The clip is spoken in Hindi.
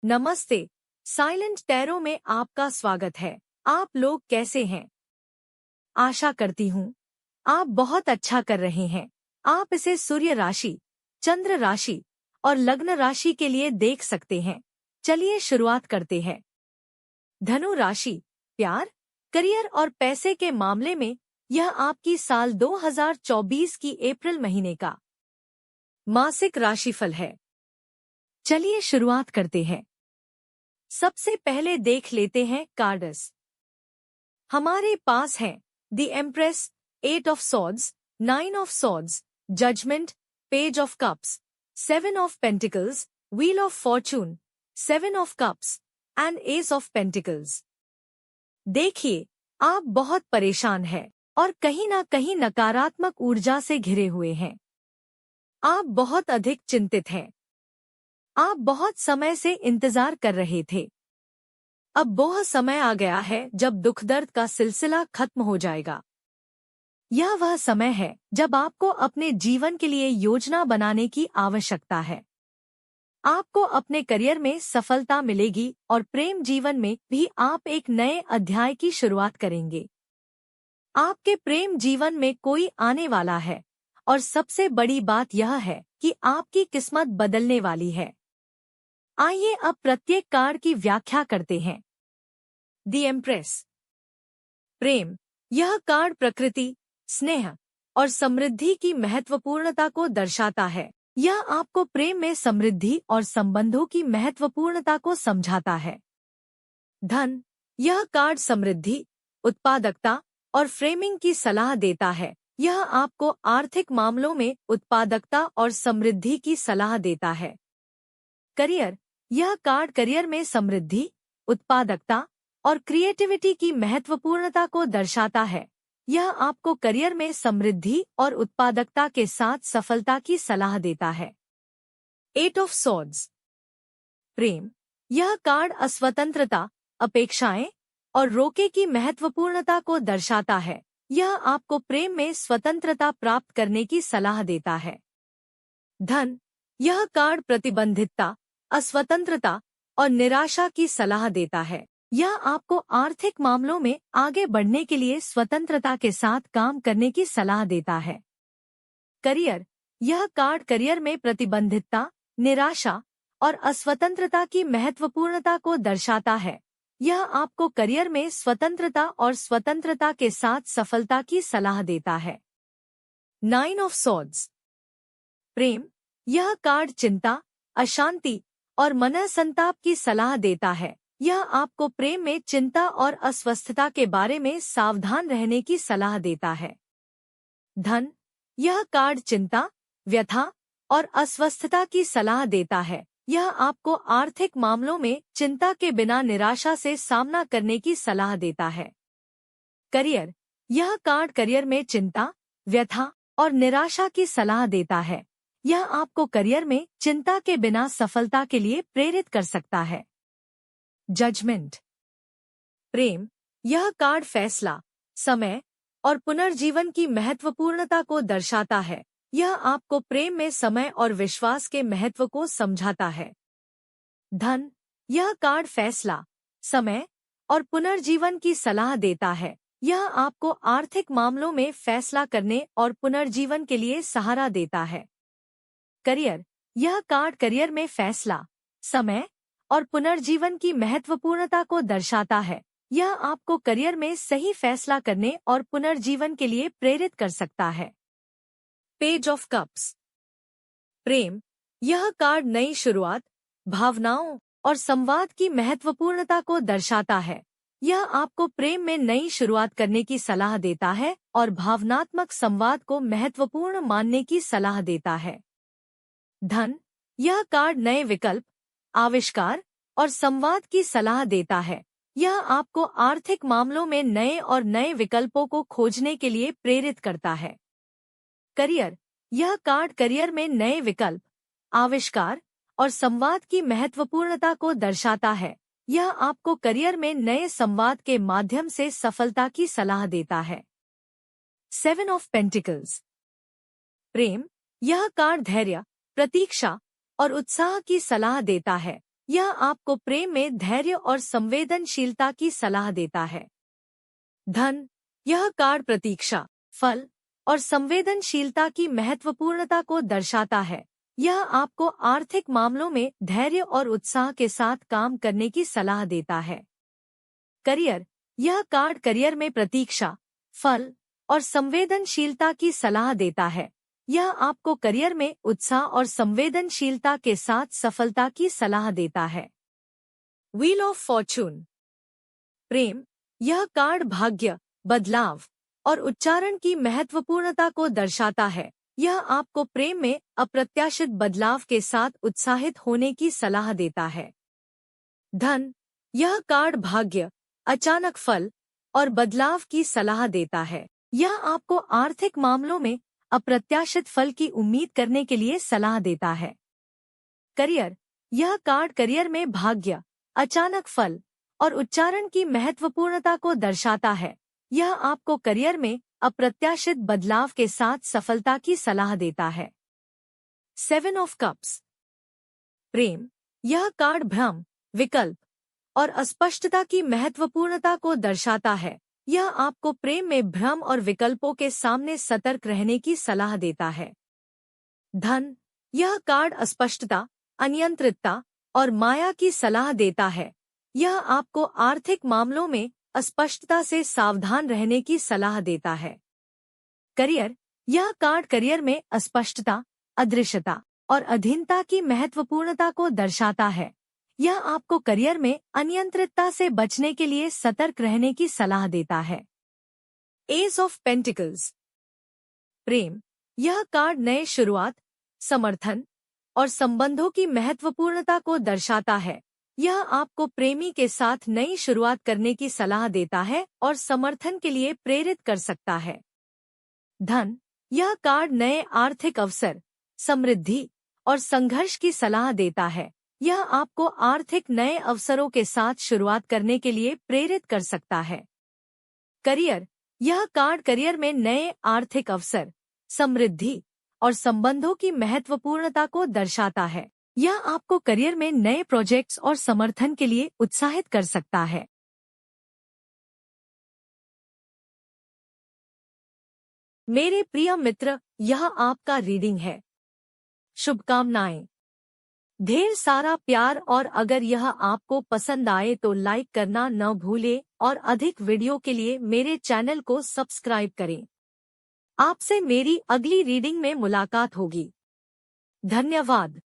नमस्ते। साइलेंट टैरो में आपका स्वागत है। आप लोग कैसे हैं? आशा करती हूँ आप बहुत अच्छा कर रहे हैं। आप इसे सूर्य राशि, चंद्र राशि और लग्न राशि के लिए देख सकते हैं। चलिए शुरुआत करते हैं। धनु राशि, प्यार, करियर और पैसे के मामले में यह आपकी साल 2024 की अप्रैल महीने का मासिक राशिफल है। चलिए शुरुआत करते हैं। सबसे पहले देख लेते हैं कार्ड्स। हमारे पास है the empress, 8 of swords, 9 of swords, judgment, page of cups, 7 of pentacles, wheel of fortune, 7 of cups and ace of pentacles. देखिए, आप बहुत परेशान हैं और कहीं ना कहीं नकारात्मक ऊर्जा से घिरे हुए हैं। आप बहुत अधिक चिंतित हैं। आप बहुत समय से इंतजार कर रहे थे। अब वह समय आ गया है जब दुख दर्द का सिलसिला खत्म हो जाएगा। यह वह समय है जब आपको अपने जीवन के लिए योजना बनाने की आवश्यकता है। आपको अपने करियर में सफलता मिलेगी और प्रेम जीवन में भी आप एक नए अध्याय की शुरुआत करेंगे। आपके प्रेम जीवन में कोई आने वाला है और सबसे बड़ी बात यह है कि आपकी किस्मत बदलने वाली है। आइए अब प्रत्येक कार्ड की व्याख्या करते हैं। The empress. प्रेम। यह कार्ड प्रकृति, स्नेह और समृद्धि की महत्वपूर्णता को दर्शाता है। यह आपको प्रेम में समृद्धि और संबंधों की महत्वपूर्णता को समझाता है। धन। यह कार्ड समृद्धि, उत्पादकता और फ्रेमिंग की सलाह देता है। यह आपको आर्थिक मामलों में उत्पादकता और समृद्धि की सलाह देता है। करियर। यह कार्ड करियर में समृद्धि, उत्पादकता और क्रिएटिविटी की महत्वपूर्णता को दर्शाता है। यह आपको करियर में समृद्धि और उत्पादकता के साथ सफलता की सलाह देता है। 8 ऑफ सॉर्ड्स। प्रेम। यह कार्ड अस्वतंत्रता, अपेक्षाएं और रोके की महत्वपूर्णता को दर्शाता है। यह आपको प्रेम में स्वतंत्रता प्राप्त करने की सलाह देता है। धन। यह कार्ड प्रतिबंधितता, अस्वतंत्रता और निराशा की सलाह देता है। यह आपको आर्थिक मामलों में आगे बढ़ने के लिए स्वतंत्रता के साथ काम करने की सलाह देता है। करियर। यह कार्ड करियर में प्रतिबंधितता, निराशा और अस्वतंत्रता की महत्वपूर्णता को दर्शाता है। यह आपको करियर में स्वतंत्रता और स्वतंत्रता के साथ सफलता की सलाह देता है। 9 ऑफ सॉर्ड्स। प्रेम। यह कार्ड चिंता, अशांति और मनःसंताप की सलाह देता है। यह आपको प्रेम में चिंता और अस्वस्थता के बारे में सावधान रहने की सलाह देता है। धन। यह कार्ड चिंता, व्यथा और अस्वस्थता की सलाह देता है। यह आपको आर्थिक मामलों में चिंता के बिना निराशा से सामना करने की सलाह देता है। करियर। यह कार्ड करियर में चिंता, व्यथा और निराशा की सलाह देता है। यह आपको करियर में चिंता के बिना सफलता के लिए प्रेरित कर सकता है। जजमेंट। प्रेम। यह कार्ड फैसला, समय और पुनर्जीवन की महत्वपूर्णता को दर्शाता है। यह आपको प्रेम में समय और विश्वास के महत्व को समझाता है। धन। यह कार्ड फैसला, समय और पुनर्जीवन की सलाह देता है। यह आपको आर्थिक मामलों में फैसला करने और पुनर्जीवन के लिए सहारा देता है। करियर। यह कार्ड करियर में फैसला, समय और पुनर्जीवन की महत्वपूर्णता को दर्शाता है। यह आपको करियर में सही फैसला करने और पुनर्जीवन के लिए प्रेरित कर सकता है। Page of cups. प्रेम। यह कार्ड नई शुरुआत, भावनाओं और संवाद की महत्वपूर्णता को दर्शाता है। यह आपको प्रेम में नई शुरुआत करने की सलाह देता है और भावनात्मक संवाद को महत्वपूर्ण मानने की सलाह देता है। धन। यह कार्ड नए विकल्प, आविष्कार और संवाद की सलाह देता है। यह आपको आर्थिक मामलों में नए और नए विकल्पों को खोजने के लिए प्रेरित करता है। करियर। यह कार्ड करियर में नए विकल्प, आविष्कार और संवाद की महत्वपूर्णता को दर्शाता है। यह आपको करियर में नए संवाद के माध्यम से सफलता की सलाह देता है। 7 ऑफ पेंटिकल्स। प्रेम। यह कार्ड धैर्य, प्रतीक्षा और उत्साह की सलाह देता है। यह आपको प्रेम में धैर्य और संवेदनशीलता की सलाह देता है। धन, यह कार्ड प्रतीक्षा, फल और संवेदनशीलता की महत्वपूर्णता को दर्शाता है। यह आपको आर्थिक मामलों में धैर्य और उत्साह के साथ काम करने की सलाह देता है। करियर, यह कार्ड करियर में प्रतीक्षा, फल और संवेदनशीलता की सलाह देता है। यह आपको करियर में उत्साह और संवेदनशीलता के साथ सफलता की सलाह देता है। Wheel of Fortune. प्रेम, यह कार्ड भाग्य, बदलाव और उच्चारण की महत्वपूर्णता को दर्शाता है। यह आपको प्रेम में अप्रत्याशित बदलाव के साथ उत्साहित होने की सलाह देता है। धन, यह कार्ड भाग्य, अचानक फल और बदलाव की सलाह देता है। यह आपको आर्थिक मामलों में अप्रत्याशित फल की उम्मीद करने के लिए सलाह देता है। करियर, यह कार्ड करियर में भाग्य, अचानक फल और उच्चारण की महत्वपूर्णता को दर्शाता है। यह आपको करियर में अप्रत्याशित बदलाव के साथ सफलता की सलाह देता है। 7 ऑफ कप्स। प्रेम, यह कार्ड भ्रम, विकल्प और अस्पष्टता की महत्वपूर्णता को दर्शाता है। यह आपको प्रेम में भ्रम और विकल्पों के सामने सतर्क रहने की सलाह देता है। धन, यह कार्ड अस्पष्टता, अनियंत्रितता और माया की सलाह देता है। यह आपको आर्थिक मामलों में अस्पष्टता से सावधान रहने की सलाह देता है। करियर, यह कार्ड करियर में अस्पष्टता, अदृश्यता और अधीनता की महत्वपूर्णता को दर्शाता है। यह आपको करियर में अनियंत्रितता से बचने के लिए सतर्क रहने की सलाह देता है। S of pentacles. प्रेम, यह कार्ड नए शुरुआत, समर्थन और संबंधों की महत्वपूर्णता को दर्शाता है। यह आपको प्रेमी के साथ नई शुरुआत करने की सलाह देता है और समर्थन के लिए प्रेरित कर सकता है। धन, यह कार्ड नए आर्थिक अवसर, समृद्धि और संघर्ष की सलाह देता है। यह आपको आर्थिक नए अवसरों के साथ शुरुआत करने के लिए प्रेरित कर सकता है। करियर, यह कार्ड करियर में नए आर्थिक अवसर, समृद्धि और संबंधों की महत्वपूर्णता को दर्शाता है। यह आपको करियर में नए प्रोजेक्ट्स और समर्थन के लिए उत्साहित कर सकता है। मेरे प्रिय मित्र, यह आपका रीडिंग है। शुभकामनाएं। ढेर सारा प्यार, और अगर यह आपको पसंद आए तो लाइक करना न भूलें और अधिक वीडियो के लिए मेरे चैनल को सब्सक्राइब करें। आपसे मेरी अगली रीडिंग में मुलाकात होगी। धन्यवाद।